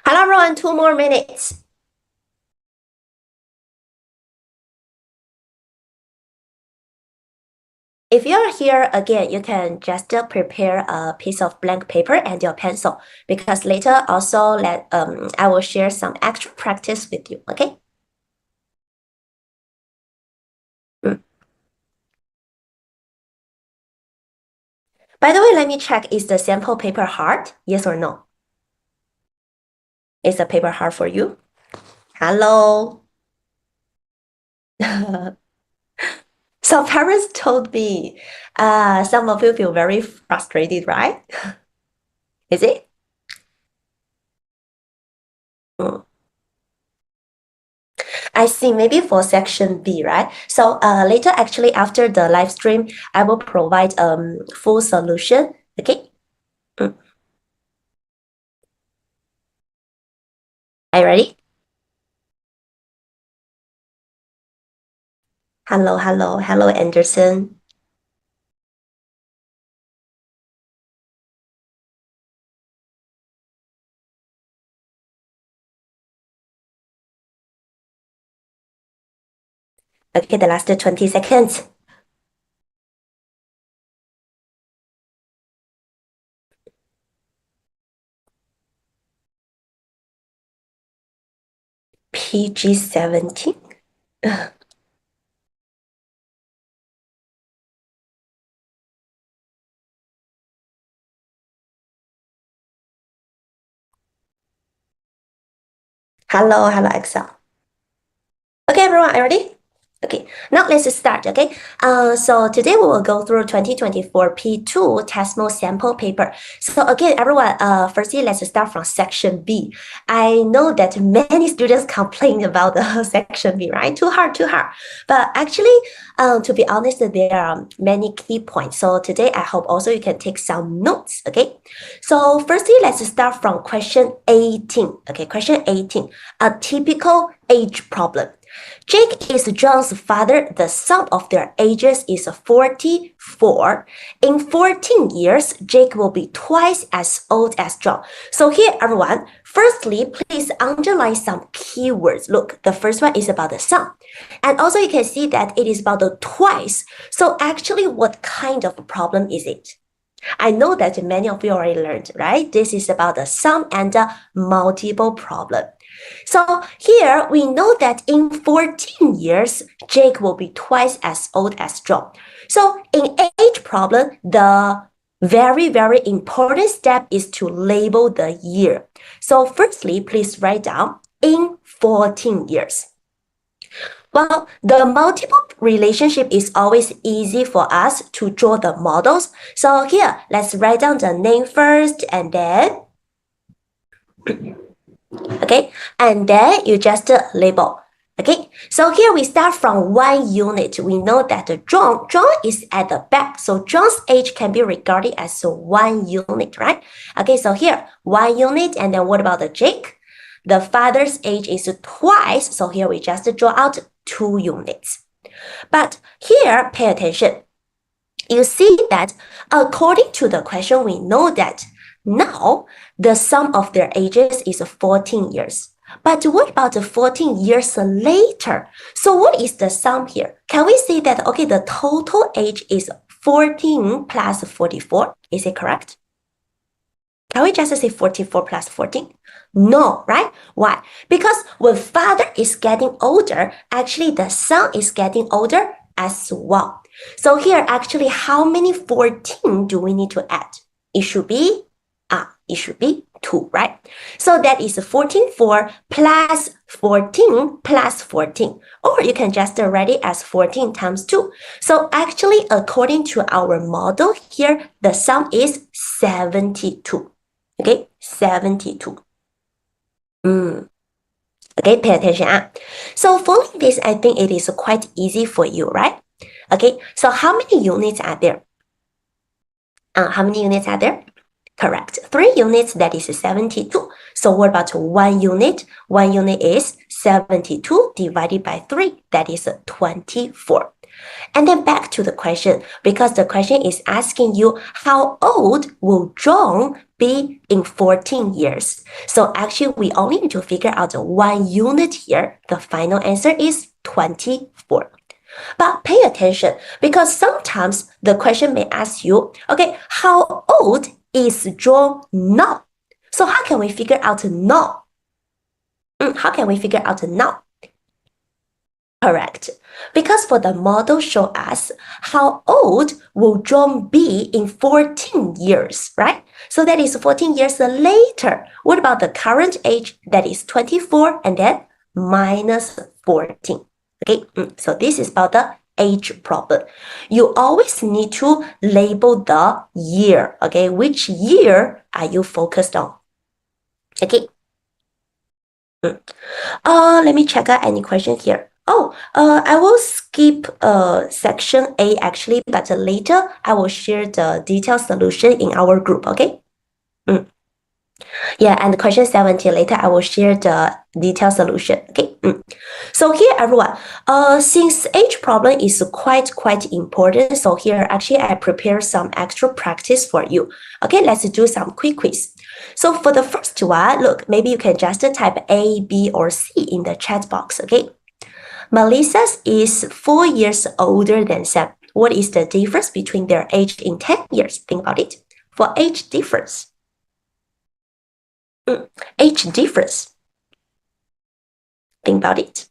Hello everyone, 2 more minutes. If you're here again, you can just prepare a piece of blank paper and your pencil because later also I will share some extra practice with you, okay? Mm. By the way, let me check, is the sample paper hard? Yes or no? Is the paper hard for you? Hello? Some parents told me, some of you feel very frustrated, right? Is it? Mm. I see, maybe for section B, right? So later, actually, after the live stream, I will provide full solution. Okay. Mm. Are you ready? Hello, hello, hello, Anderson. Okay, the last 20 seconds. PG 17. Hello, hello, Excel. Okay, everyone, are you ready? Okay, now let's start, okay? So today we will go through 2024 P2 TASMO sample paper. So again, everyone, firstly, let's start from section B. I know that many students complain about the section B, right? Too hard, too hard. But actually, to be honest, there are many key points. So today, I hope also you can take some notes, okay? So firstly, let's start from question 18. Okay, question 18, a typical age problem. Jake is John's father. The sum of their ages is 44. In 14 years, Jake will be twice as old as John. So here, everyone, firstly, please underline some keywords. Look, the first one is about the sum. And also you can see that it is about the twice. So actually, what kind of problem is it? I know that many of you already learned, right? This is about the sum and the multiple problem. So here we know that in 14 years, Jake will be twice as old as John. So in age problem, the very, very important step is to label the year. So firstly, please write down in 14 years. Well, the multiple relationship is always easy for us to draw the models. So here, let's write down the name first and then okay, and then you just label. Okay, so here we start from 1 unit. We know that John is at the back, so John's age can be regarded as 1 unit, right? Okay, so here 1 unit, and then what about the Jake? The father's age is twice, so here we just draw out 2 units. But here, pay attention. You see that according to the question, we know that now the sum of their ages is 14 years. But what about the 14 years later? So what is the sum here? Can we say that, okay, the total age is 14 plus 44? Is it correct? Can we just say 44 plus 14? No, right? Why? Because when father is getting older, actually the son is getting older as well. So here, actually, how many 14 do we need to add? It should be 2, right? So that is 14 plus 14 plus 14. Or you can just write it as 14 times 2. So actually, according to our model here, the sum is 72. Okay, 72. Okay, pay attention. So following this, I think it is quite easy for you, right? Okay, so how many units are there? How many units are there? Correct. 3 units, that is 72. So what about 1 unit? 1 unit is 72 divided by 3, that is 24. And then back to the question, because the question is asking you how old will John be in 14 years? So actually we only need to figure out one unit here. The final answer is 24. But pay attention, because sometimes the question may ask you, okay, how old is John now? So how can we figure out now? How can we figure out now? Correct. Because for the model show us how old will John be in 14 years, right? So that is 14 years later. What about the current age? That is 24 and then minus 14. Okay, so this is about the age problem. You always need to label the year, okay? Which year are you focused on? Okay. Let me check out any question here. I will skip section A actually, but later I will share the detailed solution in our group, okay? Yeah, and question 17 later I will share the detailed solution, okay? So here everyone, since age problem is quite important, so here actually I prepare some extra practice for you. Okay, let's do some quick quiz. So for the first one, look, maybe you can just type A, B, or C in the chat box, okay? Melissa is 4 years older than Sam. What is the difference between their age in 10 years? Think about it. For age difference. Age difference. Think about it.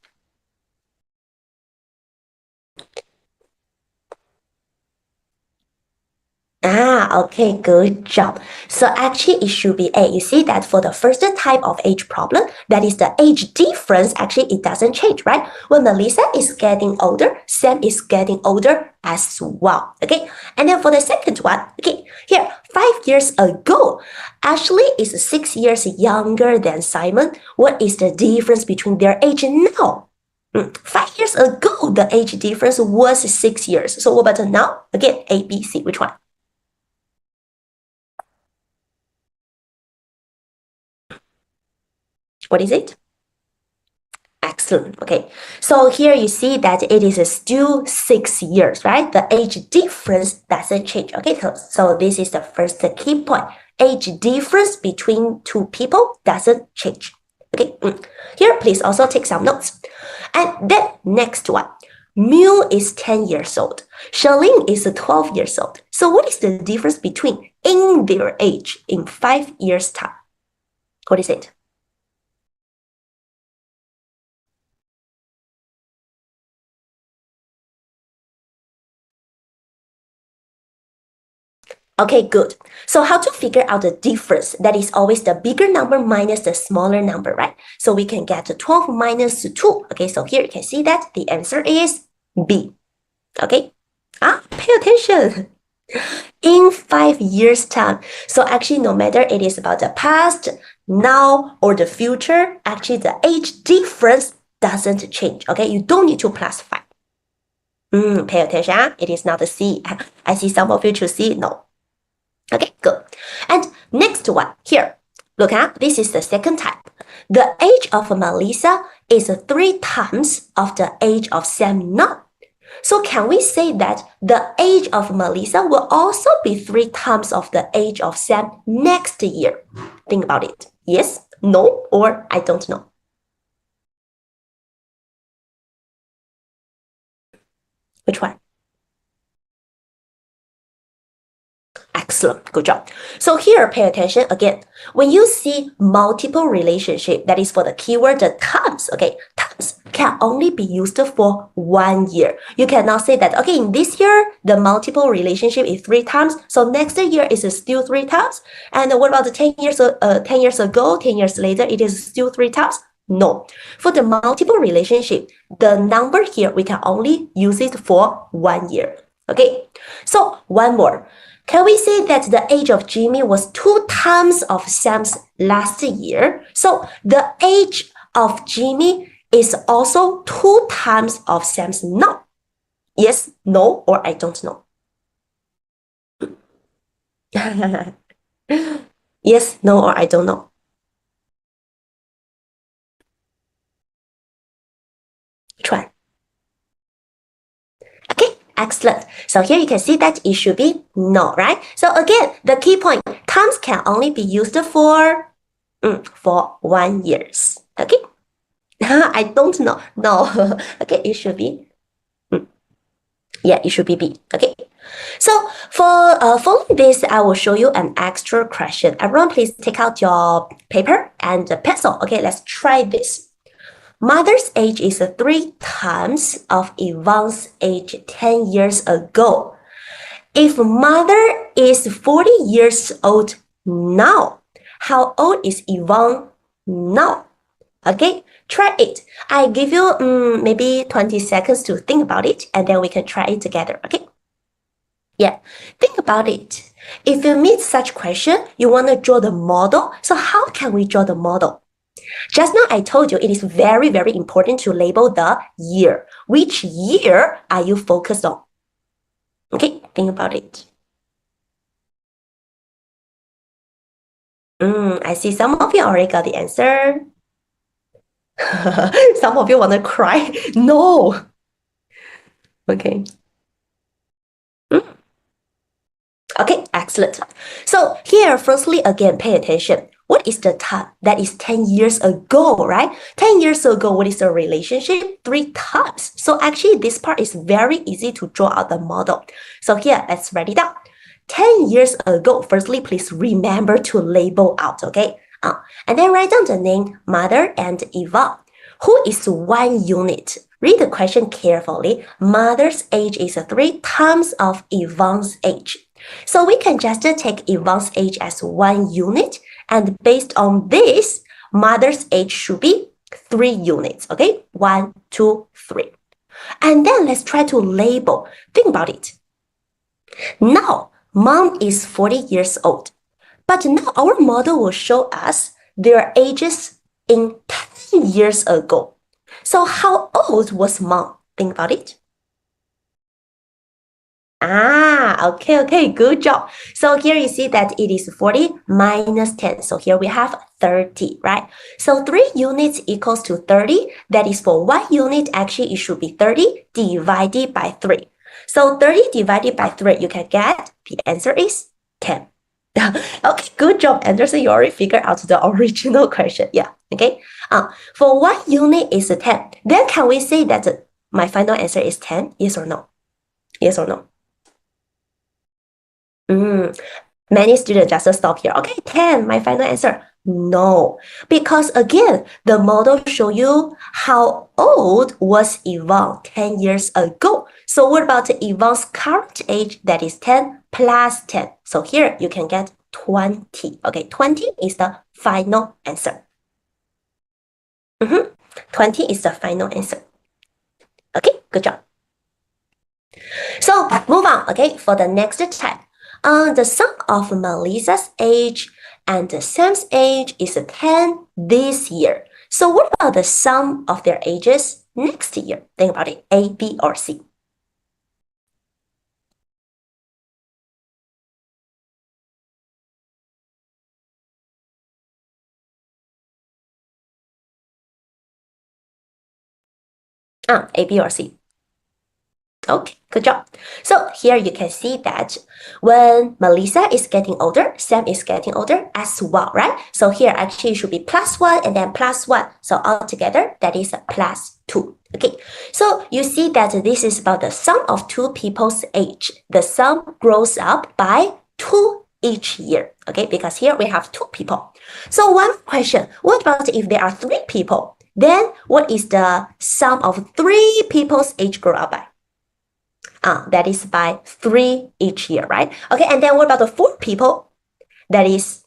Okay, good job. So actually it should be A. You see that for the first type of age problem, that is the age difference, actually it doesn't change, right? When Melissa is getting older, Sam is getting older as well, okay? And then for the second one, okay, here, 5 years ago, Ashley is 6 years younger than Simon. What is the difference between their age now? 5 years ago, the age difference was 6 years. So what about now? Again, A, B, C, which one? What is it? Excellent. Okay. So here you see that it is still 6 years, right? The age difference doesn't change. Okay. So this is the first key point. Age difference between two people doesn't change. Okay. Here, please also take some notes. And then next one. Miu is 10 years old. Charlene is 12 years old. So what is the difference between in their age in 5 years' time? What is it? Okay, good. So how to figure out the difference? That is always the bigger number minus the smaller number, right? So we can get 12 minus 2. Okay, so here you can see that the answer is B. Okay, pay attention. In 5 years' time. So actually, no matter it is about the past, now, or the future, actually the age difference doesn't change. Okay, you don't need to plus 5. Pay attention. It is not a C. I see some of you choose C. No. Okay, good. And next one here. Look at this is the second type. The age of Melissa is 3 times of the age of Sam now. So can we say that the age of Melissa will also be 3 times of the age of Sam next year? Think about it. Yes, no, or I don't know. Which one? Excellent, good job. So here, pay attention again. When you see multiple relationship, that is for the keyword, the times, okay, times can only be used for 1 year. You cannot say that, okay, in this year, the multiple relationship is 3 times, so next year is still 3 times. And what about the 10 years ago, 10 years later, it is still 3 times? No. For the multiple relationship, the number here, we can only use it for 1 year. Okay, so one more. Can we say that the age of Jimmy was 2 times of Sam's last year? So the age of Jimmy is also 2 times of Sam's now. Yes, no, or I don't know. Yes, no, or I don't know. Which one? Excellent. So here you can see that it should be no, right? So again, the key point, times can only be used for 1 years. Okay. I don't know. No. Okay, it should be. Yeah, it should be B. Okay. So for following this, I will show you an extra question. Everyone, please take out your paper and pencil. Okay, let's try this. Mother's age is 3 times of Yvonne's age 10 years ago. If mother is 40 years old now, how old is Yvonne now? Okay, try it. I give you maybe 20 seconds to think about it, and then we can try it together. Okay. Yeah, think about it. If you meet such question, you want to draw the model. So how can we draw the model? Just now I told you it is very, very important to label the year. Which year are you focused on? Okay, think about it. I see some of you already got the answer. Some of you want to cry. No. Okay. Okay, excellent. So here, firstly, again, pay attention. What is the time? That is 10 years ago, right? 10 years ago, what is the relationship? 3 times. So actually, this part is very easy to draw out the model. So here, let's write it down. 10 years ago, firstly, please remember to label out, okay? And then write down the name, Mother and Yvonne. Who is 1 unit? Read the question carefully. Mother's age is 3 times of Yvonne's age. So we can just take Yvonne's age as 1 unit, and based on this, mother's age should be 3 units, okay? 1, 2, 3. And then let's try to label. Think about it. Now, mom is 40 years old, but now our model will show us their ages in 10 years ago. So how old was mom? Think about it. Okay, good job. So here you see that it is 40 minus 10. So here we have 30, right? So 3 units equals to 30. That is for 1 unit, actually it should be 30 divided by 3. So 30 divided by 3, you can get the answer is 10. Okay, good job, Anderson. You already figured out the original question. Yeah, okay. For 1 unit is 10. Then can we say that my final answer is 10? Yes or no? Yes or no? Many students just stop here. Okay, 10, my final answer. No, because again, the model show you how old was Yvonne 10 years ago. So what about Yvonne's current age? That is 10 plus 10. So here you can get 20. Okay, 20 is the final answer. 20 is the final answer. Okay, good job. So move on, okay, for the next type. The sum of Melissa's age and Sam's age is 10 this year. So what about the sum of their ages next year? Think about it, A, B, or C. A, B, or C. Okay, good job. So here you can see that when Melissa is getting older, Sam is getting older as well, right? So here actually it should be plus 1 and then plus 1. So altogether, that is a plus 2. Okay, so you see that this is about the sum of 2 people's age. The sum grows up by 2 each year, okay? Because here we have 2 people. So one question, what about if there are 3 people? Then what is the sum of 3 people's age grow up by? That is by 3 each year, right? Okay, and then what about the 4 people? That is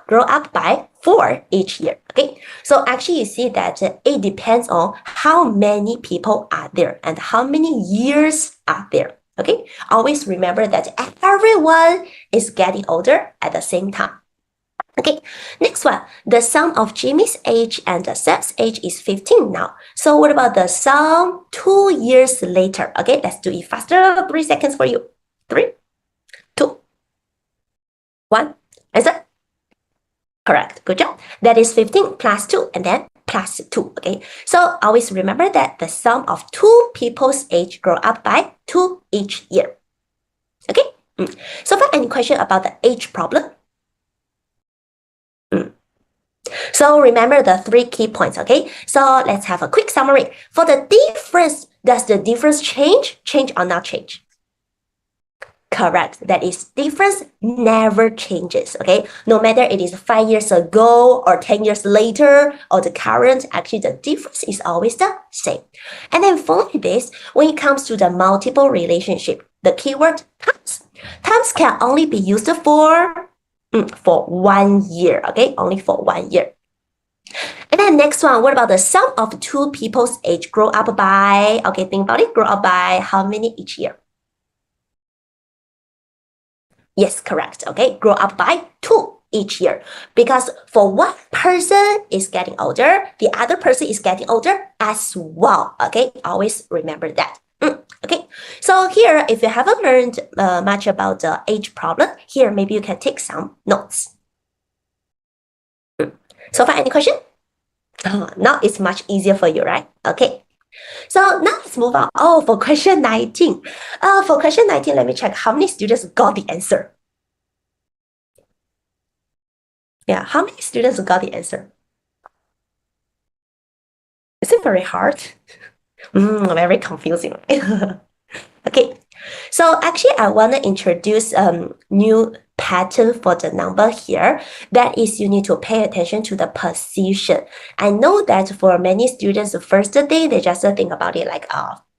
grow up by 4 each year, okay? So actually you see that it depends on how many people are there and how many years are there, okay? Always remember that everyone is getting older at the same time. Okay, next one. The sum of Jimmy's age and Sam's age is 15 now. So what about the sum 2 years later? Okay, let's do it faster. 3 seconds for you. 3, 2, 1. Answer? Correct. Good job. That is 15 plus 2 and then plus 2, okay? So always remember that the sum of 2 people's age grow up by 2 each year, okay? So far, any question about the age problem? So remember the 3 key points, okay? So let's have a quick summary. For the difference, does the difference change or not change? Correct. That is, difference never changes, okay? No matter it is 5 years ago or 10 years later or the current, actually the difference is always the same. And then following this, when it comes to the multiple relationship, the keyword times. Times can only be used for 1 year, okay? Only for 1 year. And then next one, what about the sum of 2 people's age grow up by, okay, think about it, grow up by how many each year? Yes, correct. Okay, grow up by 2 each year. Because for one person is getting older, the other person is getting older as well. Okay, always remember that. Okay, so here, if you haven't learned much about the age problem, here maybe you can take some notes. So far, any question? Now it's much easier for you, right? Okay. So now let's move on. Oh, for question 19. For question 19, let me check how many students got the answer. Yeah, how many students got the answer? Is it very hard? Very confusing. Okay, so actually I want to introduce new pattern for the number here. That is, you need to pay attention to the position. I know that for many students, the first day, they just think about it like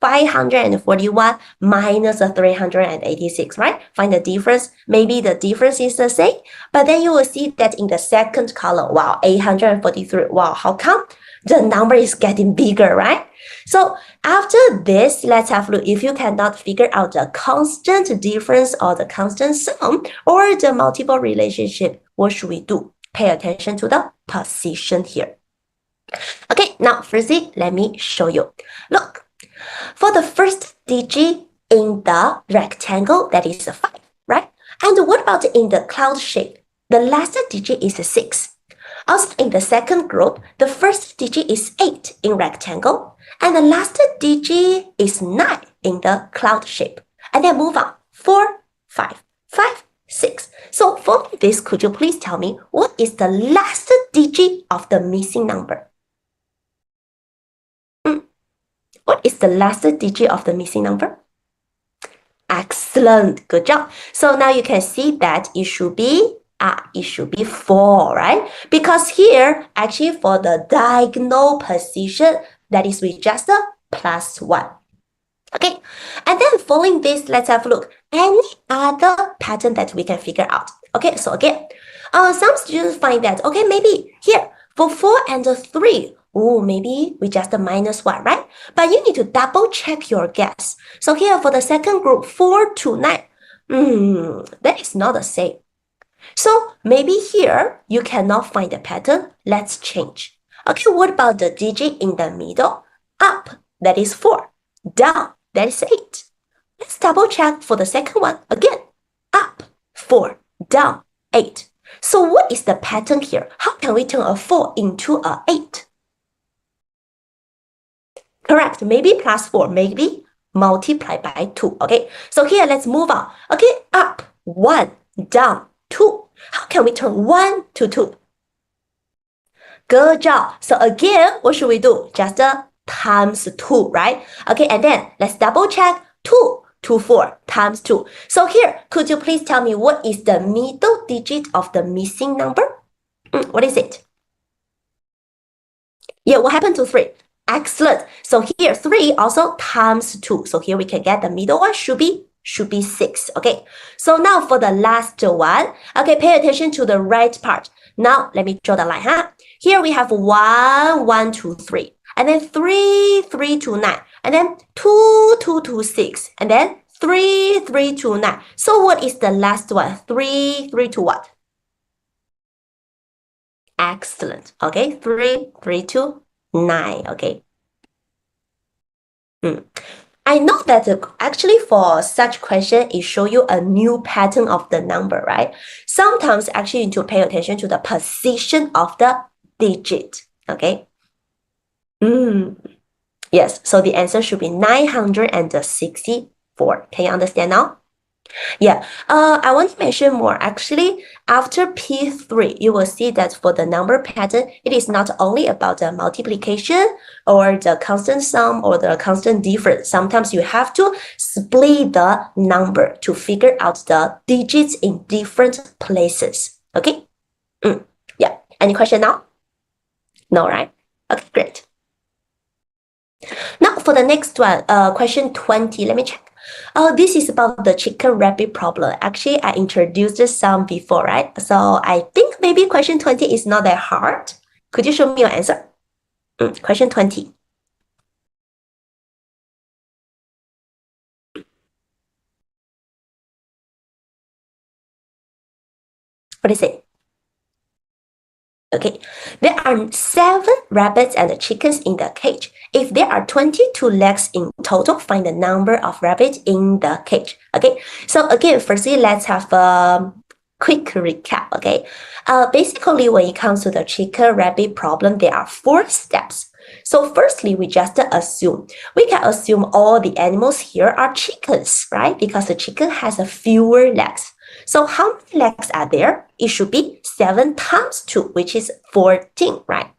541 minus 386, right? Find the difference. Maybe the difference is the same, but then you will see that in the second column, wow, 843. Wow, how come? The number is getting bigger, right? So after this, let's have a look. If you cannot figure out the constant difference or the constant sum or the multiple relationship, what should we do? Pay attention to the position here. Okay, now firstly, let me show you. Look, for the first digit in the rectangle, that is a 5, right? And what about in the cloud shape? The last digit is a 6. Also, in the second group, the first digit is 8 in rectangle, and the last digit is 9 in the cloud shape. And then move on, 4, 5, 5, 6. So for this, could you please tell me what is the last digit of the missing number? What is the last digit of the missing number? Excellent, good job. So now you can see that it should be 4, right? Because here, actually for the diagonal position, that is with just a +1. Okay, and then following this, let's have a look. Any other pattern that we can figure out? Okay, so again, some students find that, okay, maybe here, for 4 and 3, maybe we just -1, right? But you need to double check your guess. So here for the second group, 4 to 9, that is not the same. So maybe here you cannot find the pattern. Let's change. Okay, what about the digit in the middle? Up, that is 4. Down, that is 8. Let's double check for the second one. Again, up, 4, down, 8. So what is the pattern here? How can we turn a 4 into a 8? Correct, maybe +4, maybe multiply by 2, okay? So here, let's move on. Okay, up, 1, down, 2. How can we turn 1 to 2? Good job. So again, what should we do? Just times 2, right? Okay, and then let's double check. 2 to 4 times 2. So here, could you please tell me what is the middle digit of the missing number? What is it? Yeah, what happened to 3? Excellent. So here, 3 also times 2. So here we can get the middle one should be 6. Okay, so now for the last one, okay, pay attention to the right part. Now let me draw the line, huh? Here we have 1, 1 to 3, and then 3, 3 to 9, and then 2, 2 to 6, and then 3, 3 to 9. So what is the last one? 3, 3 to what? Excellent. Okay, 3, 3 to 9. Okay. I know that actually for such question, it show you a new pattern of the number, right? Sometimes actually you need to pay attention to the position of the digit, okay? Yes, so the answer should be 964. Can you understand now? Yeah, I want to mention more. Actually, after P3, you will see that for the number pattern, it is not only about the multiplication or the constant sum or the constant difference. Sometimes you have to split the number to figure out the digits in different places. Okay? Yeah. Any question now? No, right? Okay, great. Now for the next one, question 20, let me check. This is about the chicken rabbit problem. Actually, I introduced some before, right? So I think maybe question 20 is not that hard. Could you show me your answer? Question 20. What is it? Okay, there are 7 rabbits and chickens in the cage. If there are 22 legs in total, find the number of rabbits in the cage. Okay, so again, firstly, let's have a quick recap. Okay, basically, when it comes to the chicken rabbit problem, there are 4 steps. So firstly, we just assume. We can assume all the animals here are chickens, right? Because the chicken has a fewer legs. So how many legs are there? It should be 7 times 2, which is 14, right?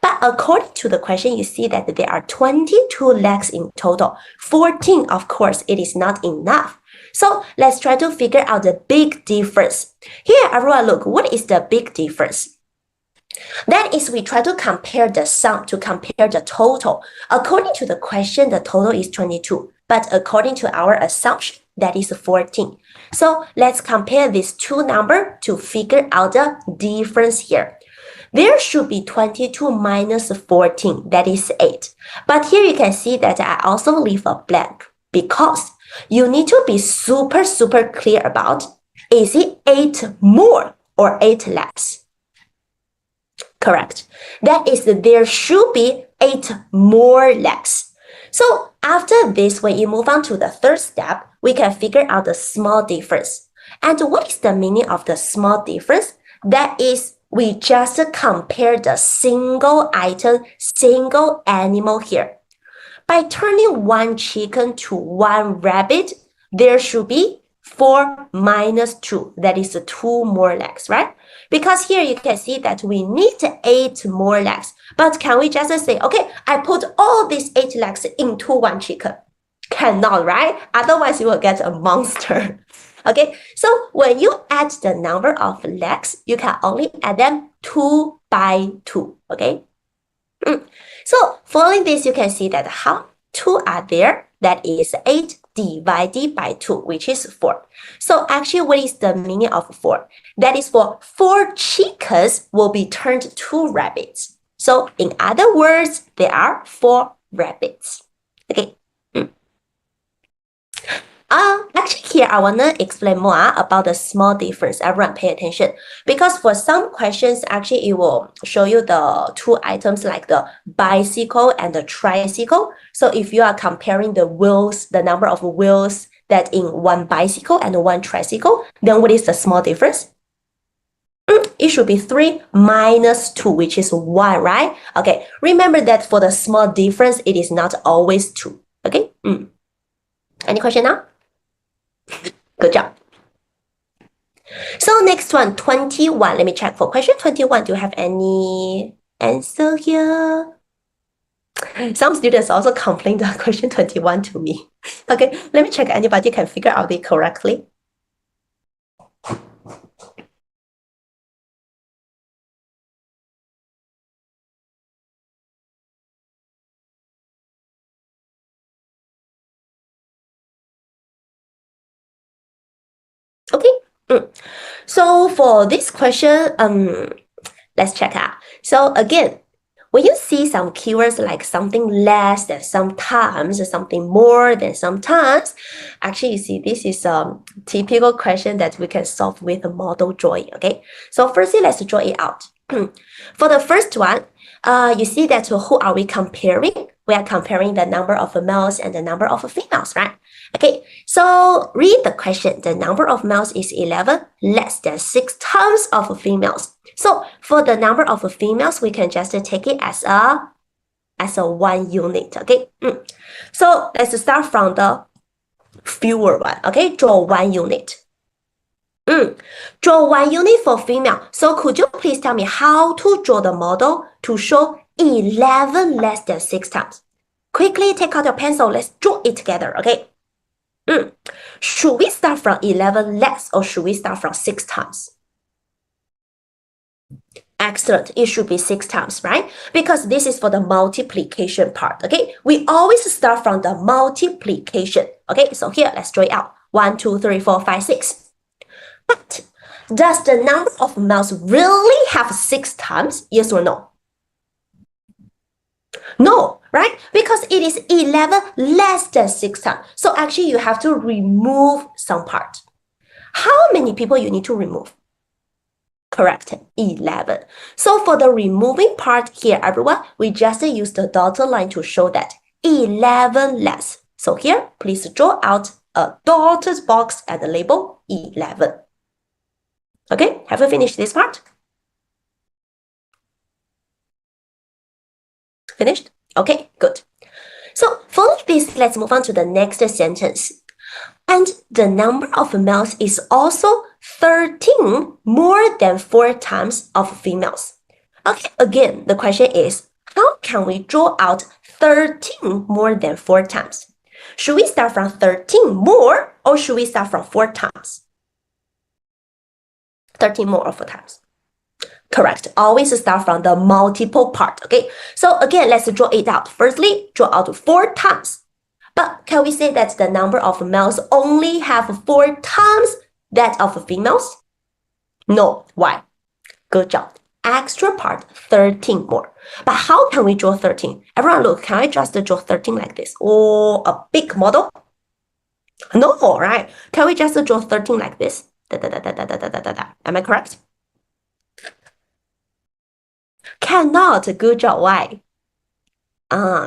But according to the question, you see that there are 22 legs in total. 14, of course, it is not enough. So let's try to figure out the big difference. Here, everyone, look, what is the big difference? That is, we try to compare the sum to compare the total. According to the question, the total is 22. But according to our assumption, that is 14. So let's compare these two numbers to figure out the difference here. There should be 22 minus 14, that is 8. But here you can see that I also leave a blank because you need to be super clear about, is it 8 more or 8 less? Correct. That is, there should be 8 more legs. So after this, when you move on to the third step, we can figure out the small difference. And what is the meaning of the small difference? That is, we just compare the single item, single animal here. By turning 1 chicken to 1 rabbit, there should be 4 minus 2. That is 2 more legs, right? Because here you can see that we need 8 more legs. But can we just say, okay, I put all these 8 legs into 1 chicken? Cannot, right? Otherwise, you will get a monster. Okay, so when you add the number of legs, you can only add them 2 by 2. Okay. So following this, you can see that how 2 are there. That is 8 divided by 2, which is 4. So actually, what is the meaning of 4? That is, for 4 chickens will be turned to rabbits. So in other words, there are 4 rabbits. Okay. Actually here, I want to explain more about the small difference. Everyone pay attention. Because for some questions, actually, it will show you the 2 items like the bicycle and the tricycle. So if you are comparing the wheels, the number of wheels that in 1 bicycle and 1 tricycle, then what is the small difference? It should be 3 minus 2, which is 1, right? Okay, remember that for the small difference, it is not always 2. Okay? Any question now? Good job. So next one, 21. Let me check for question 21. Do you have any answer here? Some students also complain the question 21 to me. Okay, let me check anybody can figure out it correctly. Okay. So for this question, let's check out. So again, when you see some keywords like something less than sometimes, something more than sometimes, actually you see this is a typical question that we can solve with a model drawing. Okay. So firstly, let's draw it out. For the first one, you see that who are we comparing? We are comparing the number of males and the number of females, right? Okay, so read the question. The number of males is 11, less than 6 times of females. So for the number of females, we can just take it as a as a 1 unit, okay? So let's start from the fewer one, okay? Draw 1 unit. Draw 1 unit for female. So could you please tell me how to draw the model to show 11 less than 6 times? Quickly take out your pencil. Let's draw it together, okay? Should we start from 11 less or should we start from 6 times? Excellent. It should be 6 times, right? Because this is for the multiplication part, okay? We always start from the multiplication, okay? So here, let's draw it out. 1, 2, 3, 4, 5, 6. But does the number of males really have 6 times? Yes or no? No, right? Because it is 11 less than 6 times. So actually, you have to remove some part. How many people you need to remove? Correct, 11. So for the removing part here, everyone, we just use the dotted line to show that 11 less. So here, please draw out a dotted box and label 11. Okay, have you finished this part? Finished? Okay, good. So following this, let's move on to the next sentence. And the number of males is also 13 more than 4 times of females. Okay, again, the question is, how can we draw out 13 more than 4 times? Should we start from 13 more or should we start from 4 times? 13 more or 4 times. Correct. Always start from the multiple part, okay? So again, let's draw it out. Firstly, draw out 4 times. But can we say that the number of males only have 4 times that of females? No. Why? Good job. Extra part, 13 more. But how can we draw 13? Everyone look, can I just draw 13 like this? Or a big model? No, right? Can we just draw 13 like this? Am I correct? Cannot. Good job. Why?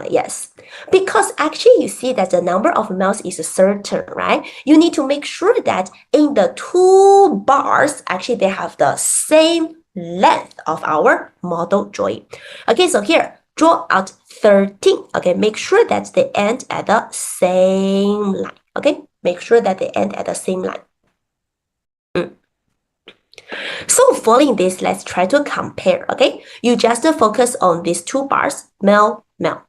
Yes. Because actually you see that the number of males is certain, right? You need to make sure that in the 2 bars, actually they have the same length of our model drawing. Okay, so here, draw out 13. Okay, make sure that they end at the same line. Okay, make sure that they end at the same line. So following this, let's try to compare, okay? You just focus on these 2 bars, male, male.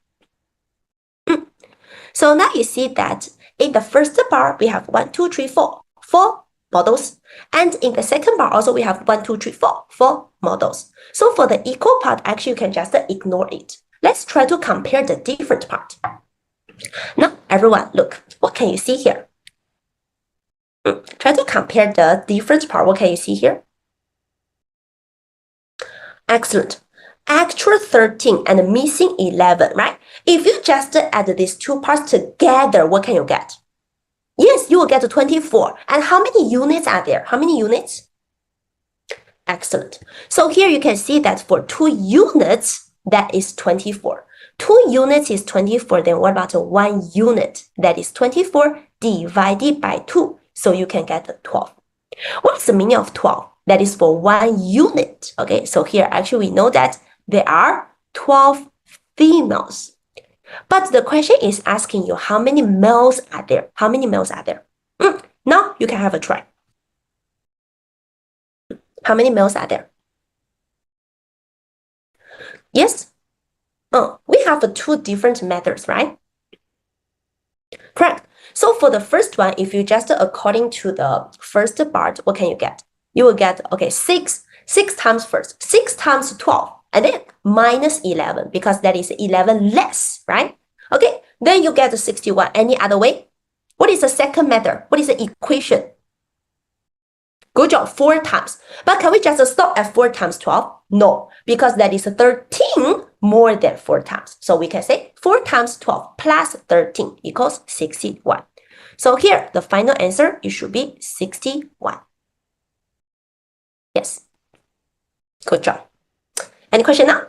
So now you see that in the first bar, we have 1, 2, 3, 4, 4 models. And in the second bar also, we have 1, 2, 3, 4, 4 models. So for the equal part, actually, you can just ignore it. Let's try to compare the different part. Now, everyone, look, what can you see here? Try to compare the different part. What can you see here? Excellent. Actual 13 and missing 11, right? If you just add these 2 parts together, what can you get? Yes, you will get 24. And how many units are there? How many units? Excellent. So here you can see that for 2 units, that is 24. 2 units is 24. Then what about 1 unit? That is 24 divided by 2. So you can get 12. What's the meaning of 12? That is for 1 unit. Okay, so here actually we know that there are 12 females. But the question is asking you how many males are there? How many males are there? Now you can have a try. How many males are there? Yes? We have 2 different methods, right? Correct. So for the first one, if you just according to the first part, what can you get? You will get, okay, 6 times first, 6 times 12, and then minus 11, because that is 11 less, right? Okay, then you get 61. Any other way? What is the second method? What is the equation? Good job, 4 times. But can we just stop at 4 times 12? No, because that is 13 more than 4 times. So we can say 4 times 12 plus 13 equals 61. So here, the final answer, it should be 61. Yes. Good job. Any question now?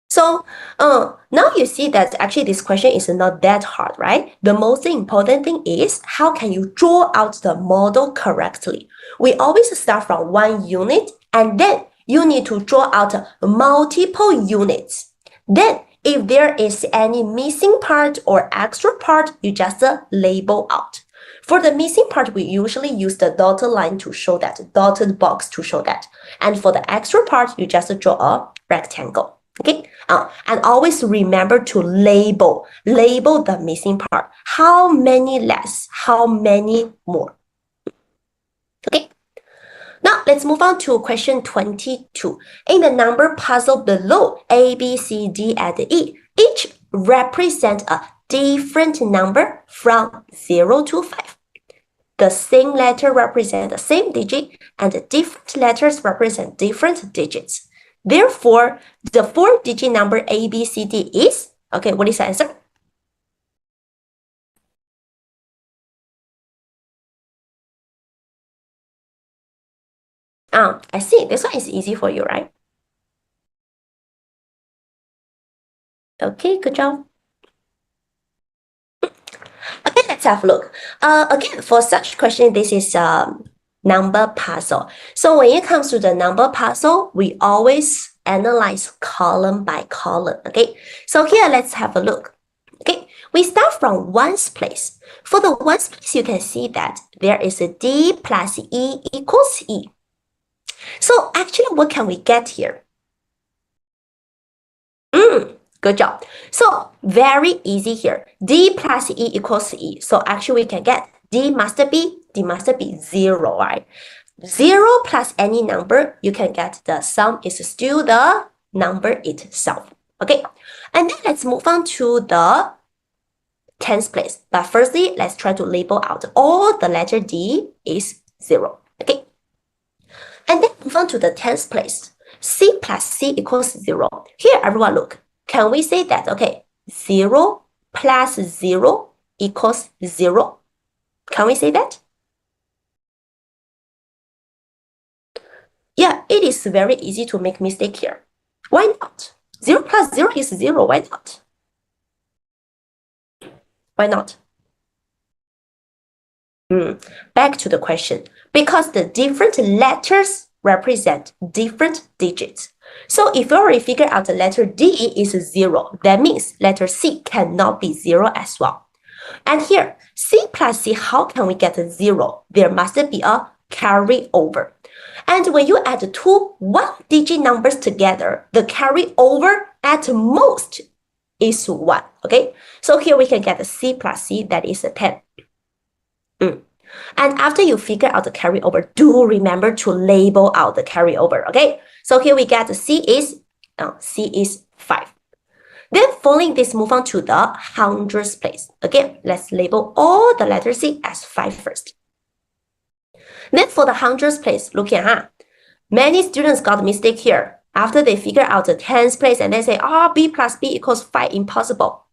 So now you see that actually this question is not that hard, right? The most important thing is how can you draw out the model correctly? We always start from 1 unit and then you need to draw out multiple units. Then, if there is any missing part or extra part, you just label out. For the missing part, we usually use the dotted line to show that, dotted box to show that. And for the extra part, you just draw a rectangle. Okay, and always remember to label the missing part. How many less? How many more? Okay. Now, let's move on to question 22. In the number puzzle below, A, B, C, D, and E, each represent a different number from 0 to 5. The same letter represent the same digit, and the different letters represent different digits. Therefore, the 4-digit number A, B, C, D is, okay, what is the answer? I see. This one is easy for you, right? Okay, good job. Okay, let's have a look. Again, for such question, this is number puzzle. So when it comes to the number puzzle, we always analyze column by column. Okay, so here let's have a look. Okay, we start from ones place. For the ones place, you can see that there is a D plus E equals E. So actually, what can we get here? Good job. So very easy here. D plus E equals E. So actually we can get D must be 0, right? 0 plus any number, you can get the sum is still the number itself. Okay, and then let's move on to the tens place. But firstly, let's try to label out all the letter D is 0. Okay, and then move on to the tens place. C plus C equals 0. Here, everyone look. Can we say that, okay, 0 plus 0 equals 0? Can we say that? Yeah, it is very easy to make mistake here. Why not? 0 plus 0 is 0. Why not? Why not? Back to the question. Because the different letters represent different digits. So if you already figure out the letter D is 0, that means letter C cannot be 0 as well. And here, C plus C, how can we get a 0? There must be a carryover. And when you add two one-digit numbers together, the carryover at most is 1, okay? So here we can get a C plus C, that is a 10. And after you figure out the carryover, do remember to label out the carryover, okay? So here we get the C is 5. Then following this, move on to the hundreds place. Again, let's label all the letter C as 5 first. Then for the hundreds place, look here, many students got a mistake here. After they figure out the tens place and they say, B plus B equals 5, impossible.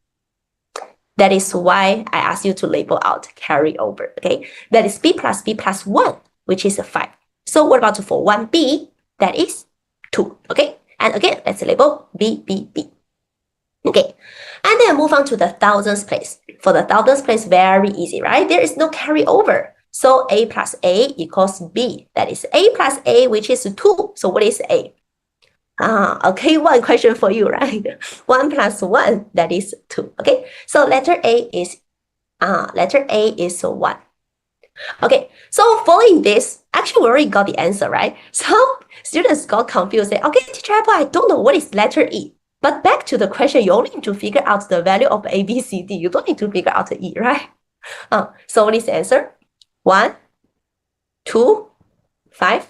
That is why I asked you to label out carryover, okay? That is B plus 1, which is a 5. So what about for 1B? That is 2, okay? And again, let's label B, B, B. Okay, and then move on to the thousands place. For the thousands place, very easy, right? There is no carryover. So A plus A equals B. That is A plus A, which is 2. So what is A? Okay, one question for you, right? 1 plus 1, that is 2. Okay, so letter A is 1. Okay, so following this, actually we already got the answer, right? So students got confused, say, okay, teacher Apple, I don't know what is letter E. But back to the question, you only need to figure out the value of A, B, C, D. You don't need to figure out the E, right? So what is the answer? 1, 2, 5,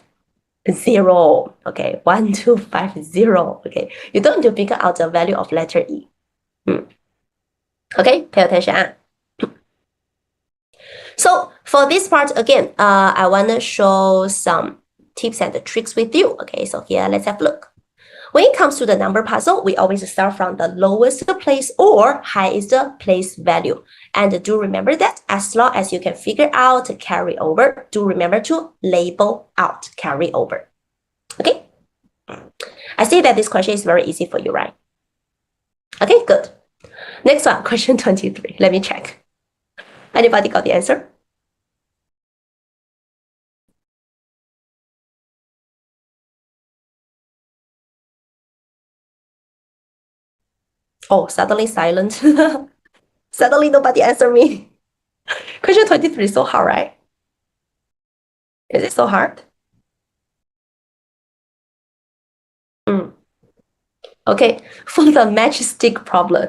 0. Okay, 1, 2, 5, 0. Okay, you don't need to figure out the value of letter E. Okay, pay attention. So for this part, again, I want to show some tips and tricks with you. Okay, so here, let's have a look. When it comes to the number puzzle, we always start from the lowest place or highest place value. And do remember that as long as you can figure out carryover, do remember to label out carryover. Okay? I see that this question is very easy for you, right? Okay, good. Next one, question 23. Let me check. Anybody got the answer? Oh, suddenly silent. Suddenly nobody answer me. Question 23 is so hard, right? Is it so hard? Okay, for the matchstick problem.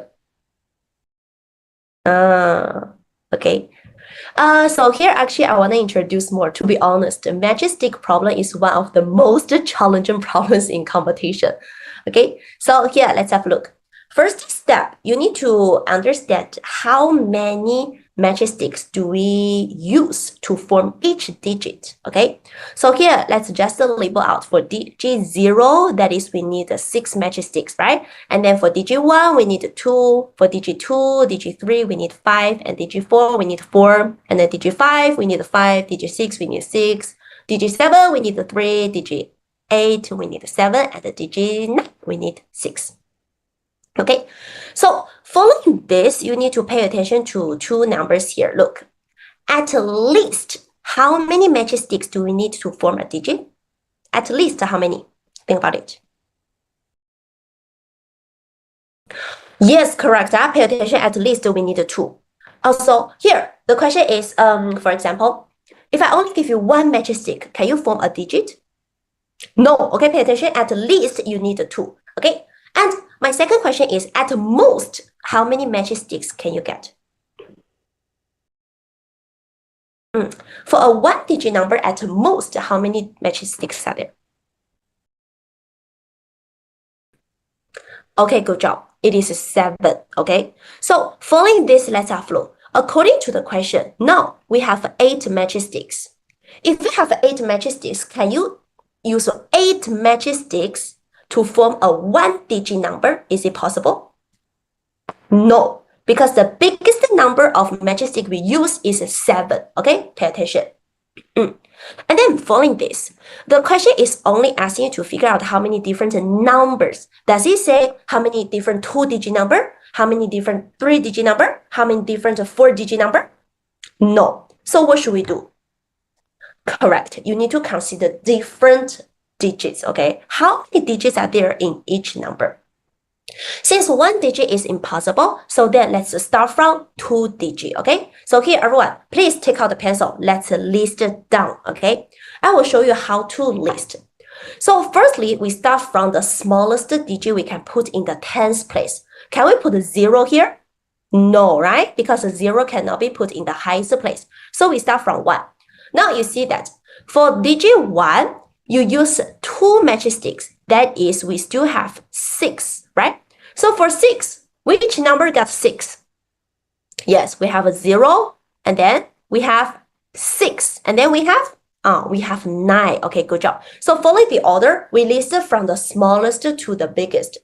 Okay. So here actually I want to introduce more. To be honest, the matchstick problem is one of the most challenging problems in competition. Okay, so here let's have a look. First step, you need to understand how many matchsticks do we use to form each digit. Okay, so here let's just label out for digit 0, that is we need 6 matchsticks, right? And then for digit 1, we need 2. For digit 2, digit 3, we need 5. And digit 4, we need 4. And then digit 5, we need 5. Digit 6, we need 6. Digit 7, we need 3. Digit 8, we need 7. And the digit 9, we need 6. Okay, so following this, you need to pay attention to 2 numbers here. Look, at least how many matchsticks do we need to form a digit? At least how many? Think about it. Yes, correct. Pay attention. At least we need 2. Also, here the question is, for example, if I only give you 1 matchstick, can you form a digit? No. Okay, pay attention. At least you need 2. Okay, and my second question is, at most, how many matchsticks can you get? For a 1-digit number, at most, how many matchsticks are there? Okay, good job. It is 7. Okay, so following this, let's have a look. According to the question, now we have 8 matchsticks. If you have 8 matchsticks, can you use 8 matchsticks to form a 1-digit number? Is it possible? No, because the biggest number of matchsticks we use is 7. Okay, pay attention. And then following this, the question is only asking you to figure out how many different numbers. Does it say how many different 2-digit number? How many different 3-digit number? How many different 4-digit number? No. So what should we do? Correct. You need to consider different digits, okay? How many digits are there in each number? Since 1 digit is impossible, so then let's start from 2 digit, okay? So here, everyone, please take out the pencil. Let's list it down, okay? I will show you how to list. So firstly, we start from the smallest digit we can put in the tens place. Can we put a 0 here? No, right? Because a 0 cannot be put in the highest place. So we start from 1. Now you see that for digit 1, you use 2 matchsticks. That is, we still have 6, right? So for 6, which number got 6? Yes, we have a 0, and then we have 6, and then we have 9. Okay, good job. So following the order, we listed from the smallest to the biggest.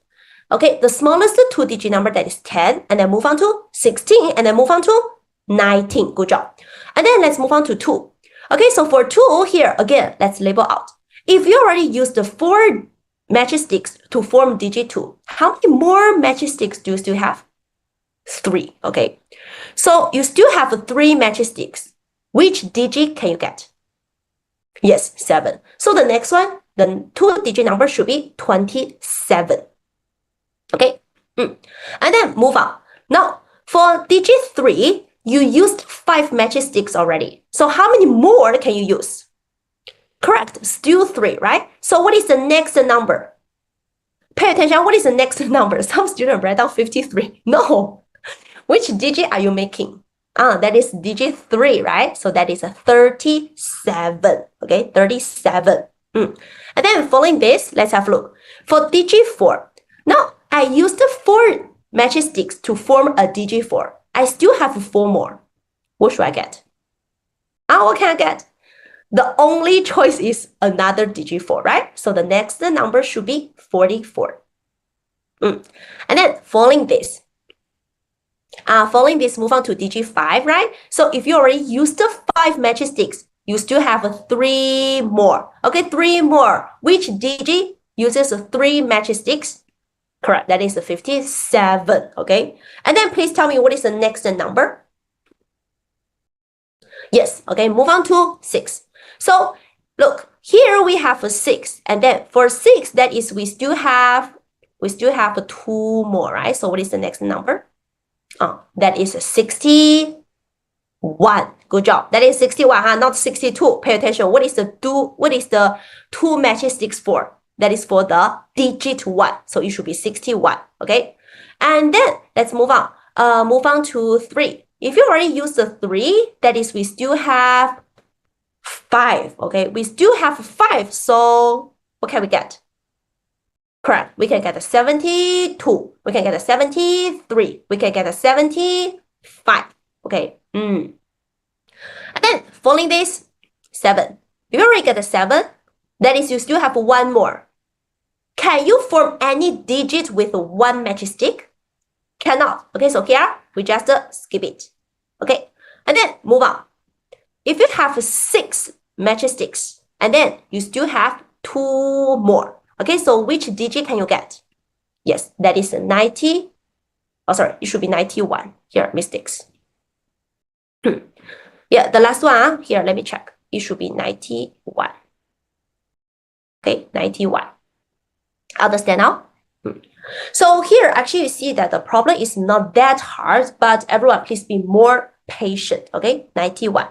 Okay, the smallest 2-digit number, that is 10, and then move on to 16, and then move on to 19. Good job. And then let's move on to 2. Okay, so for 2 here, again, let's label out. If you already used the 4 matchsticks to form digit 2, how many more matchsticks do you still have? 3, okay. So you still have 3 matchsticks. Which digit can you get? Yes, 7. So the next one, the 2-digit number should be 27. Okay, and then move on. Now, for digit 3, you used 5 matchsticks already. So how many more can you use? Correct, still 3, right? So what is the next number? Pay attention, what is the next number? Some students write down 53. No. Which digit are you making? That is digit 3, right? So that is a 37. Okay, 37. And then following this, let's have a look. For digit 4, now I used 4 matchsticks to form a digit 4. I still have 4 more. What should I get? What can I get? The only choice is another digit 4, right? So the next number should be 44. And then following this, move on to digit 5, right? So if you already used the 5 matchsticks, you still have 3 more. Okay, 3 more. Which digit uses 3 matchsticks? Correct, that is 57, okay? And then please tell me what is the next number? Yes, okay, move on to 6. So look, here we have a 6, and then for 6, that is we still have we still have 2 more, right? So what is the next number? That is 61. Good job. That is 61, huh? Not 62. Pay attention. What is the 2 matchsticks for? That is for the digit 1. So it should be 61. Okay. And then let's move on. Move on to 3. If you already use the 3, that is we still have 5. Okay. We still have 5. So what can we get? Correct. We can get a 72. We can get a 73. We can get a 75. Okay. And then following this, 7. If you already get a 7, that is you still have 1 more. Can you form any digit with 1 matchstick? Cannot. Okay, so here we just skip it. Okay, and then move on. If you have 6 matchsticks, and then you still have 2 more. Okay, so which digit can you get? Yes, that is 90. Oh, sorry, it should be 91. Here, mistakes. Yeah, the last one, here, let me check. It should be 91. Okay, 91. Understand now? So here, actually, you see that the problem is not that hard, but everyone, please be more patient. Okay, 91.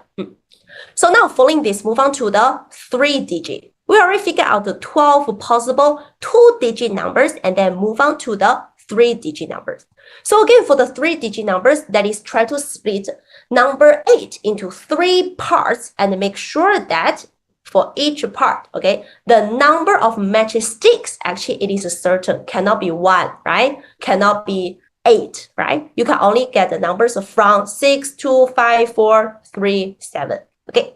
So now, following this, move on to the 3-digit. We already figured out the 12 possible 2-digit numbers, and then move on to the 3-digit numbers. So again, for the 3-digit numbers, that is try to split number 8 into 3 parts and make sure that for each part, okay, the number of matchsticks, actually it is certain, cannot be 1, right? Cannot be 8, right? You can only get the numbers from 6, 2, 5, 4, 3, 7. Okay,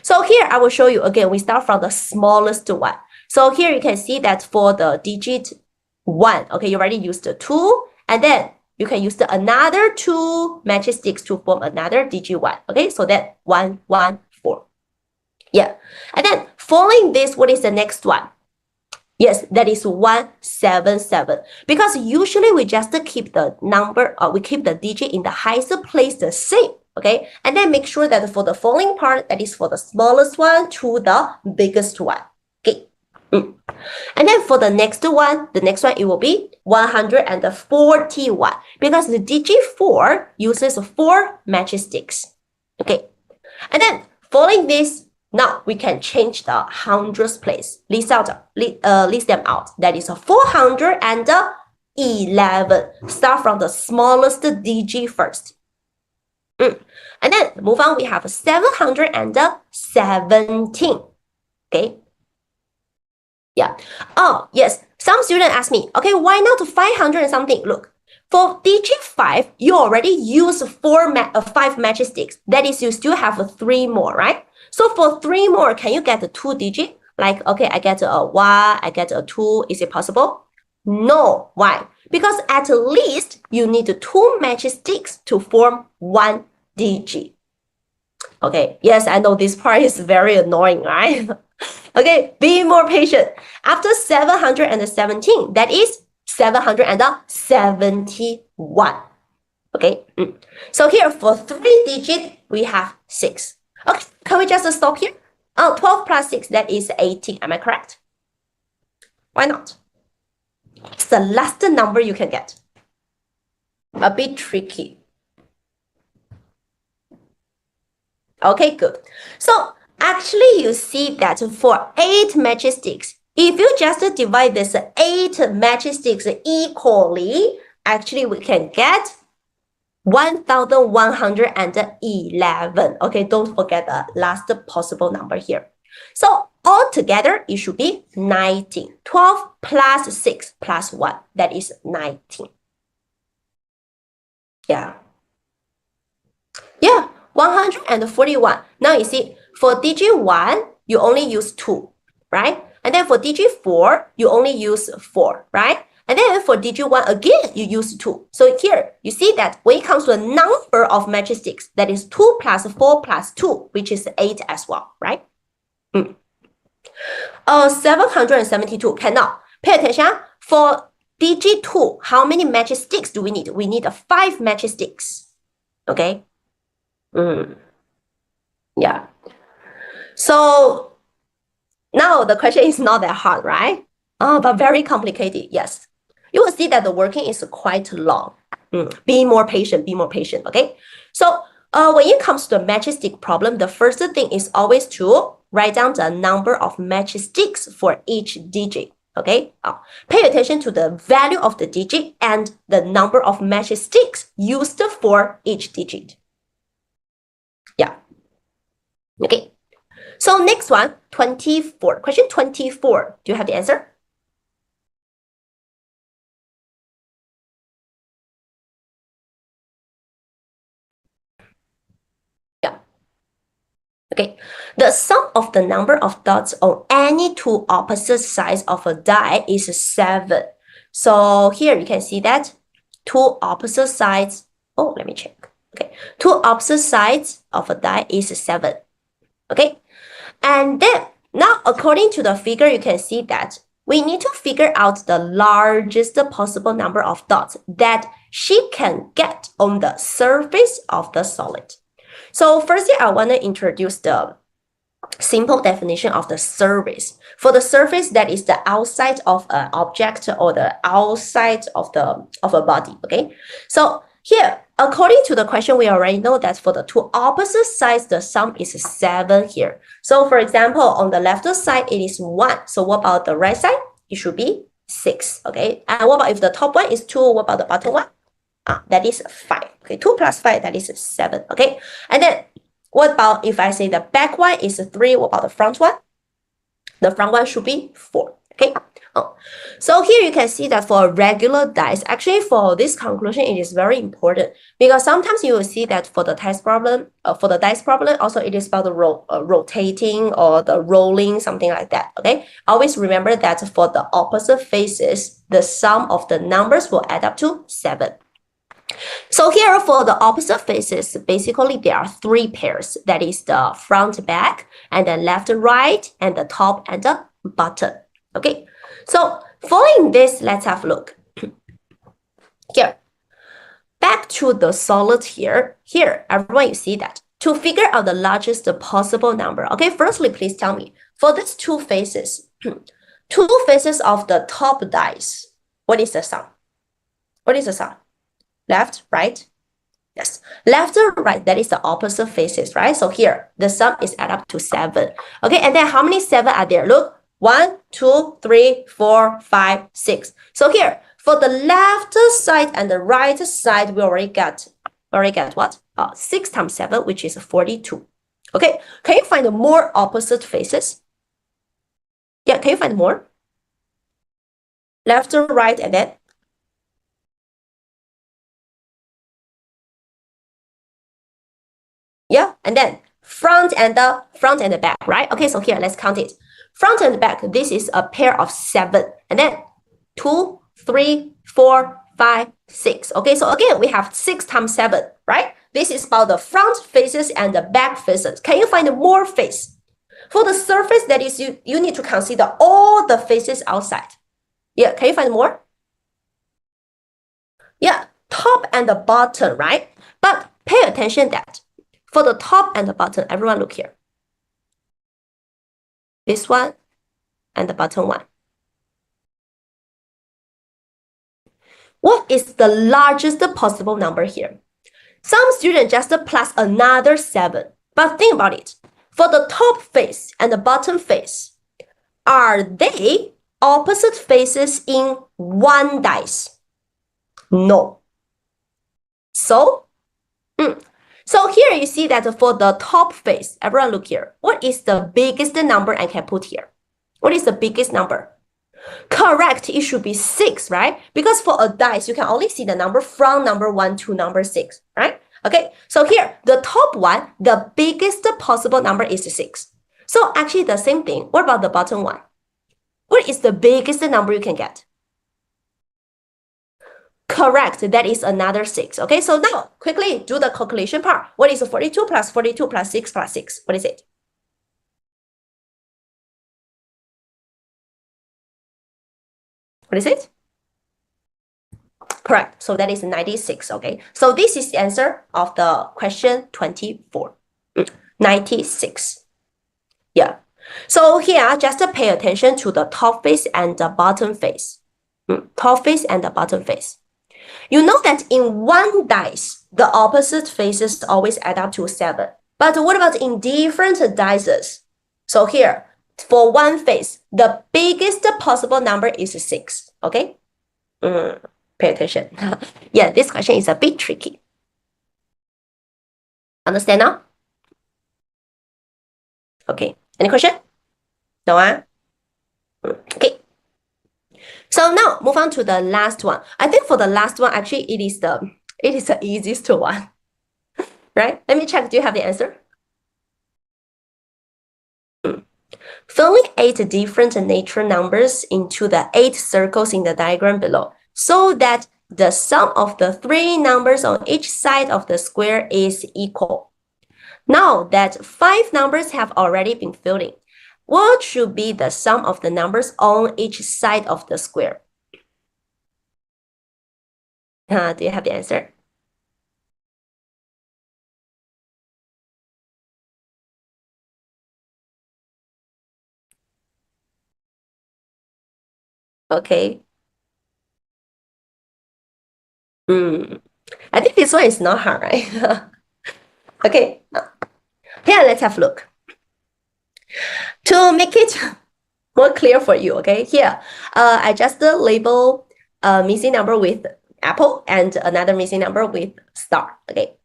so here I will show you again, we start from the smallest one. So here you can see that for the digit 1, okay, you already used the 2, and then you can use another 2 matchsticks to form another digit 1. Okay, so that 1, 1, 4. Yeah, and then following this, what is the next one? Yes, that is 177. Because usually we just keep the number, we keep the digit in the highest place the same. Okay, and then make sure that for the following part, that is for the smallest one to the biggest one. Okay. And then for the next one, it will be 141 because the digit 4 uses 4 matchsticks. Okay, and then following this, now we can change the hundreds place. List them out. That is 411. Start from the smallest digit first. And then move on, we have 717. Okay. Yeah. Oh, yes. Some student ask me, okay, why not 500 and something? Look, for digit 5, you already use 5 matchsticks. That is, you still have 3 more, right? So for 3 more, can you get a 2-digit? Like, okay, I get a 1, I get a 2. Is it possible? No. Why? Because at least you need 2 matchsticks to form 1 digit. Okay, yes, I know this part is very annoying, right? Okay, be more patient. After 717, that is 771. Okay, so here for 3-digit, we have 6. Okay, can we just stop here? 12 plus 6, that is 18. Am I correct? Why not? It's the last number you can get. A bit tricky. Okay, good. So actually, you see that for 8 matchsticks, if you just divide this 8 matchsticks equally, actually we can get 1,111. Okay, don't forget the last possible number here. So altogether, it should be 19. 12 plus 6 plus 1, that is 19. Yeah. Yeah, 141. Now you see, for digit 1, you only use 2, right? And then for digit 4, you only use 4, right? And then for digit 1, again, you use 2. So here, you see that when it comes to a number of matchsticks, that is 2 plus 4 plus 2, which is 8 as well, right? 772 cannot. Pay attention. For digit 2, how many matchsticks do we need? We need 5 matchsticks. Okay? Yeah. So now the question is not that hard, right? But very complicated, yes. you will see that the working is quite long. Be more patient, okay? So when it comes to the matchstick problem, the first thing is always to write down the number of matchsticks for each digit, okay? Pay attention to the value of the digit and the number of matchsticks used for each digit. Yeah. Okay. So next one, 24. Question 24. Do you have the answer? Yeah. Okay. The sum of the number of dots on any two opposite sides of a die is 7. So here you can see that two opposite sides. Oh, let me check. Okay. Two opposite sides of a die is 7. Okay. And then now according to the figure, you can see that we need to figure out the largest possible number of dots that she can get on the surface of the solid. So firstly, I want to introduce the simple definition of the surface. For the surface, that is the outside of an object or the outside of a body, okay? So here, according to the question, we already know that for the two opposite sides, the sum is 7 here. So for example, on the left side, it is 1. So what about the right side? It should be 6, okay? And what about if the top one is 2? What about the bottom one? That is 5. Okay, 2 plus 5, that is 7, okay? And then what about if I say the back one is 3? What about the front one? The front one should be 4. Okay. So here you can see that for regular dice, actually for this conclusion, it is very important because sometimes you will see that for the dice problem, also it is about the rotating or the rolling, something like that. Okay. Always remember that for the opposite faces, the sum of the numbers will add up to 7. So here for the opposite faces, basically there are 3 pairs. That is the front, back, and the left, right, and the top and the bottom. Okay, so following this, let's have a look. Here, back to the solid here. Here, everyone, you see that. To figure out the largest possible number, okay, firstly, please tell me, for these 2 faces, 2 faces of the top dice, what is the sum? What is the sum? Left, right? Yes, left or right, that is the opposite faces, right? So here, the sum is add up to 7. Okay, and then how many 7 are there? Look, 1, 2, 3, 4, 5, 6. So here, for the left side and the right side, we already get what? 6 times 7, which is 42. Okay, can you find more opposite faces? Yeah, can you find more? Left or right, and then? Yeah, and then front and the back, right? Okay, so here let's count it. Front and back, this is a pair of 7, and then 2, 3, 4, 5, 6. Okay, so again we have 6 times 7, right? This is about the front faces and the back faces. Can you find more face? For the surface, that is you need to consider all the faces outside. Yeah, can you find more? Yeah, top and the bottom, right? But pay attention that for the top and the bottom, everyone look here. This one and the bottom one. What is the largest possible number here? Some students just plus another 7. But think about it. For the top face and the bottom face, are they opposite faces in one dice? No. So here you see that for the top face, everyone look here. What is the biggest number I can put here? What is the biggest number? Correct, it should be 6, right? Because for a dice, you can only see the number from number 1 to number 6, right? Okay, so here, the top one, the biggest possible number is 6. So actually the same thing. What about the bottom one? What is the biggest number you can get? Correct, that is another 6. Okay, so now quickly do the calculation part. What is 42 plus 42 plus 6 plus 6? What is it? What is it? Correct, so that is 96, okay? So this is the answer of the question 24. 96. Yeah. So here, just pay attention to the top face and the bottom face. top face and the bottom face. You know that in one dice, the opposite faces always add up to 7. But what about in different dices? So here, for one face, the biggest possible number is 6, okay? Pay attention. Yeah, this question is a bit tricky. Understand now? Okay, any question? No, okay. So now move on to the last one. I think for the last one, actually, it is the easiest one, right? Let me check. Do you have the answer? Filling 8 different natural numbers into the 8 circles in the diagram below, so that the sum of the 3 numbers on each side of the square is equal. Now that 5 numbers have already been filled in, what should be the sum of the numbers on each side of the square? Do you have the answer? Okay. I think this one is not hard, right? Okay. Here, let's have a look. To make it more clear for you, okay? Here, I just label a missing number with apple and another missing number with star, okay?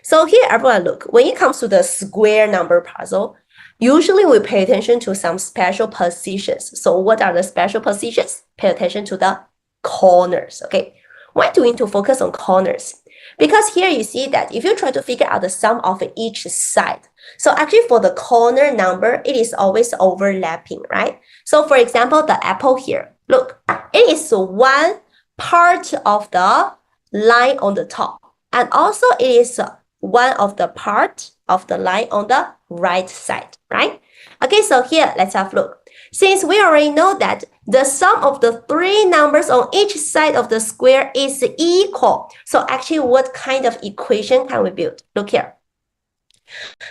So here, everyone look, when it comes to the square number puzzle, usually we pay attention to some special positions. So what are the special positions? Pay attention to the corners, okay? Why do we need to focus on corners? Because here you see that if you try to figure out the sum of each side, so actually for the corner number, it is always overlapping, right? So for example, the apple here, look, it is one part of the line on the top. And also it is one of the part of the line on the right side, right? Okay, so here, let's have a look. Since we already know that the sum of the 3 numbers on each side of the square is equal, so actually what kind of equation can we build? Look here.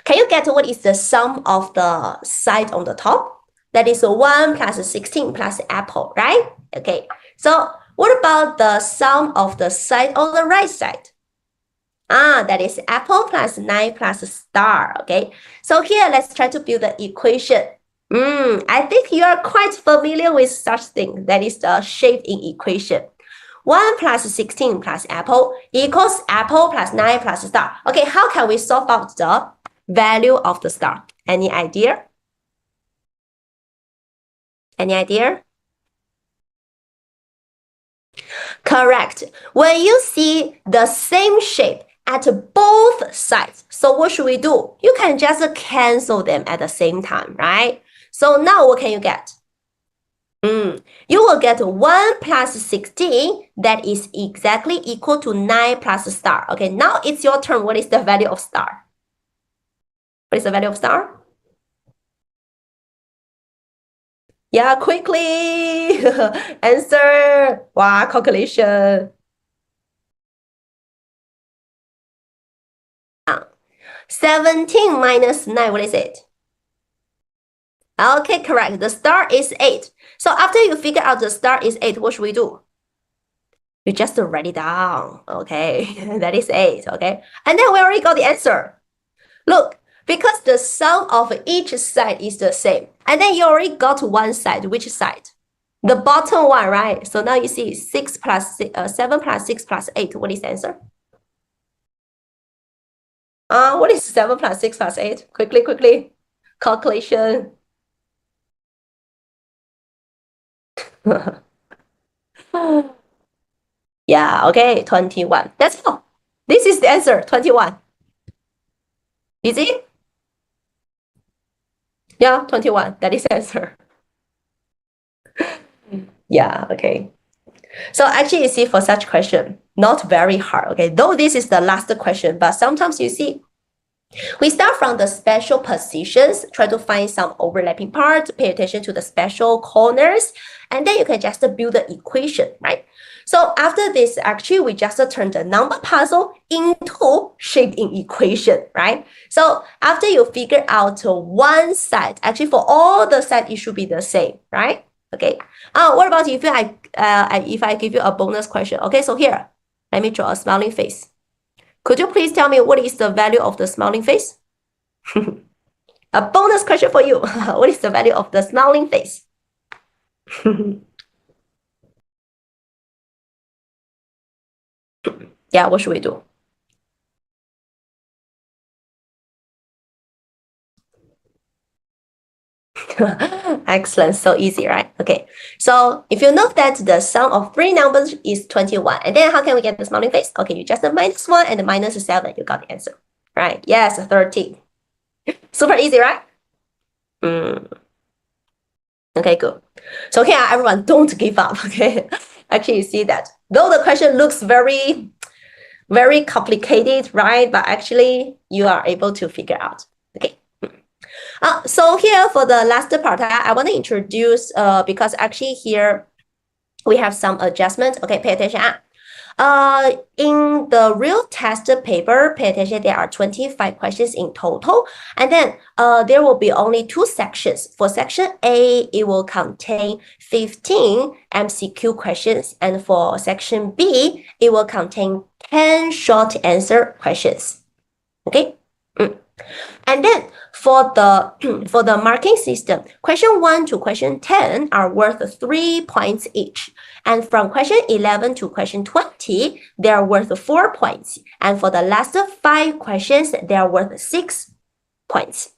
Can you get what is the sum of the side on the top? That is 1 plus 16 plus apple, right? Okay, so what about the sum of the side on the right side? That is apple plus 9 plus star, okay? So here, let's try to build the equation. I think you are quite familiar with such thing. That is the shape-in equation. 1 plus 16 plus apple equals apple plus 9 plus star. Okay, how can we solve out the value of the star? Any idea? Any idea? Correct. When you see the same shape at both sides, so what should we do? You can just cancel them at the same time, right? So now what can you get? You will get 1 plus 16, that is exactly equal to 9 plus star. Okay, now it's your turn. What is the value of star? What is the value of star? Yeah, quickly answer. Wow, calculation. 17 minus 9, what is it? Okay, correct. The star is 8. So after you figure out the star is 8, what should we do? You just write it down. Okay, that is 8. Okay, and then we already got the answer. Look, because the sum of each side is the same, and then you already got one side. Which side? The bottom one, right? So now you see 7 plus 6 plus 8. What is the answer? What is 7 plus 6 plus 8? Quickly. Calculation. Yeah, okay, 21. That's all. This is the answer, 21. Easy? Yeah, 21. That is the answer. Yeah, okay. So actually, you see, for such question, not very hard, okay? Though this is the last question, but sometimes you see, we start from the special positions, try to find some overlapping parts, pay attention to the special corners, and then you can just build the equation, right? So after this, actually, we just turn the number puzzle into shape-in equation, right? So after you figure out one side, actually for all the sides, it should be the same, right? Okay. What about if I give you a bonus question? Okay, so here, let me draw a smiling face. Could you please tell me what is the value of the smiling face? A bonus question for you. What is the value of the smiling face? Yeah, what should we do? Excellent. So easy, right? Okay. So if you know that the sum of three numbers is 21, and then how can we get the smiling face? Okay, you just have -1 and -7. You got the answer. Right. Yes, 30. Super easy, right? Mm, okay, good. So here, everyone, don't give up. Okay. Actually, you see that. Though the question looks very, very complicated, right? But actually, you are able to figure out. Okay. So here for the last part, I want to introduce because actually here we have some adjustments. Okay, pay attention. In the real test paper, pay attention, there are 25 questions in total. And then there will be only two sections. For section A, it will contain 15 MCQ questions. And for section B, it will contain 10 short answer questions. Okay. And then for the for the marking system, question 1 to question 10 are worth 3 points each. And from question 11 to question 20, they are worth 4 points. And for the last 5 questions, they are worth 6 points.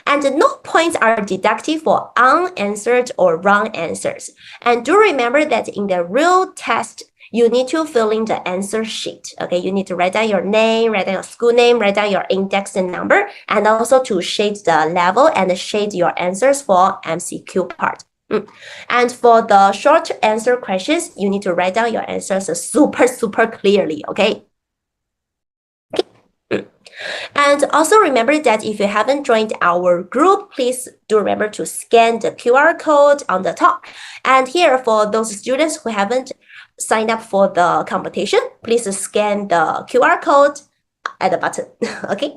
And no points are deducted for unanswered or wrong answers. And do remember that in the real test, you need to fill in the answer sheet. Okay, you need to write down your name, write down your school name, write down your index and number, and also to shade the level and shade your answers for MCQ part. And for the short answer questions, you need to write down your answers super clearly, okay? And also remember that if you haven't joined our group, please do remember to scan the QR code on the top. And here for those students who haven't signed up for the competition, please scan the QR code at the bottom, okay?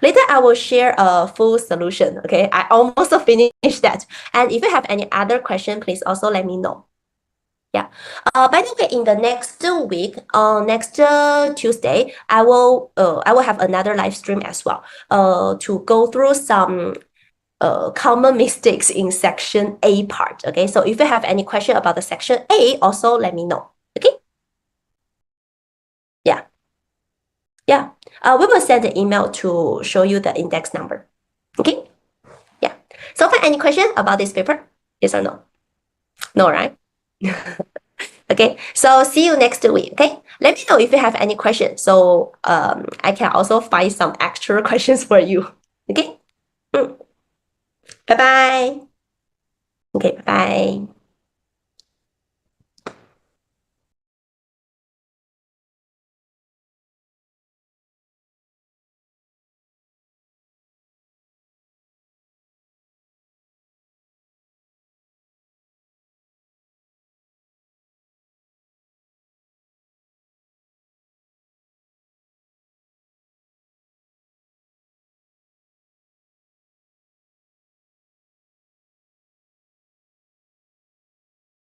Later, I will share a full solution, okay? I almost finished that. And if you have any other question, please also let me know. Yeah. By the way, in the next week, next Tuesday, I will have another live stream as well. To go through some common mistakes in section A part. Okay. So if you have any question about the section A, also let me know. Okay. Yeah. Yeah. We will send an email to show you the index number. Okay. Yeah. So, for any question about this paper? Yes or no? No, right? Okay, so see you next week. Okay, let me know if you have any questions. So I can also find some extra questions for you. Okay, bye bye. Okay, bye bye.